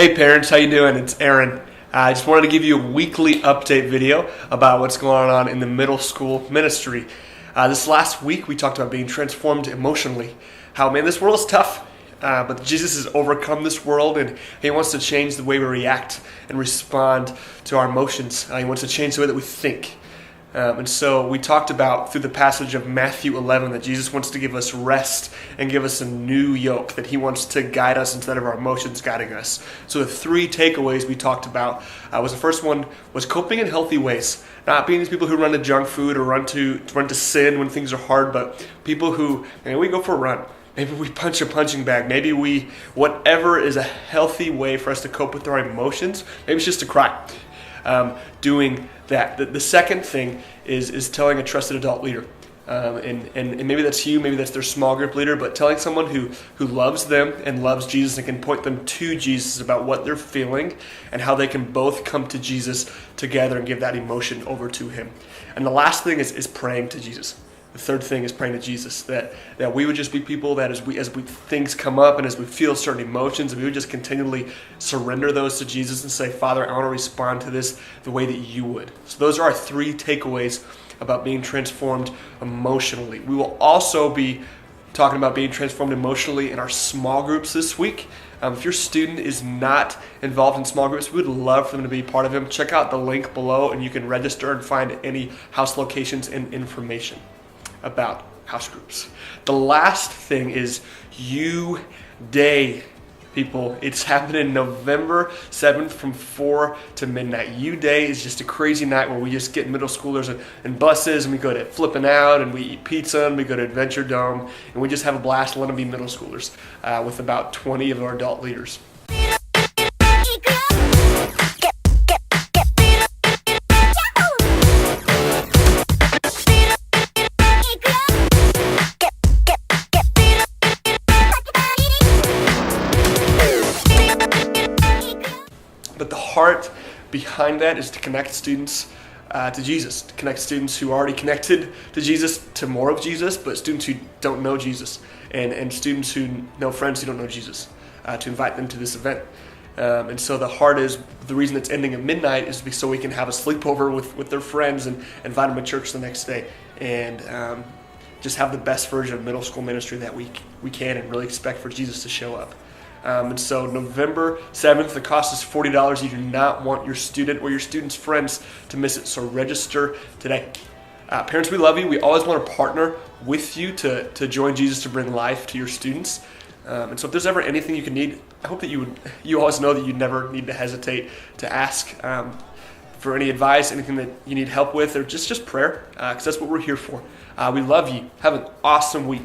Hey parents, how you doing? It's Aaron. I just wanted to give you a weekly update video about what's going on in the middle school ministry. This last week we talked about being transformed emotionally. How, man, this world is tough, but Jesus has overcome this world and He wants to change the way we react and respond to our emotions. He wants to change the way that we think. And so we talked about through the passage of Matthew 11 that Jesus wants to give us rest and give us a new yoke, that He wants to guide us instead of our emotions guiding us. So the three takeaways we talked about was the first one was coping in healthy ways. Not being these people who run to junk food or run to sin when things are hard, but people who, we go for a run. Maybe we punch a punching bag. Maybe whatever is a healthy way for us to cope with our emotions. Maybe it's just to cry. Doing that. The second thing is telling a trusted adult leader. And maybe that's you, maybe that's their small group leader, but telling someone who loves them and loves Jesus and can point them to Jesus about what they're feeling and how they can both come to Jesus together and give that emotion over to Him. And the last thing is praying to Jesus. The third thing is praying to Jesus, that we would just be people that as things come up and as we feel certain emotions, we would just continually surrender those to Jesus and say, Father, I want to respond to this the way that You would. So those are our three takeaways about being transformed emotionally. We will also be talking about being transformed emotionally in our small groups this week. If your student is not involved in small groups, we would love for them to be part of them. Check out the link below and you can register and find any house locations and information about house groups. The last thing is U-Day, people. It's happening November 7th from 4 to midnight. U-Day is just a crazy night where we just get middle schoolers in buses and we go to Flippin' Out and we eat pizza and we go to Adventure Dome and we just have a blast and let them be middle schoolers with about 20 of our adult leaders. But the heart behind that is to connect students to Jesus, to connect students who are already connected to Jesus to more of Jesus, but students who don't know Jesus, and students who know friends who don't know Jesus, to invite them to this event. And so the heart is, the reason it's ending at midnight is so we can have a sleepover with their friends and invite them to church the next day, and just have the best version of middle school ministry that we can and really expect for Jesus to show up. And so November 7th, the cost is $40. You do not want your student or your student's friends to miss it, so register today. Parents, we love you. We always want to partner with you to join Jesus to bring life to your students. And so if there's ever anything you can need, I hope that you always know that you never need to hesitate to ask for any advice, anything that you need help with, or just prayer, because that's what we're here for. We love you. Have an awesome week.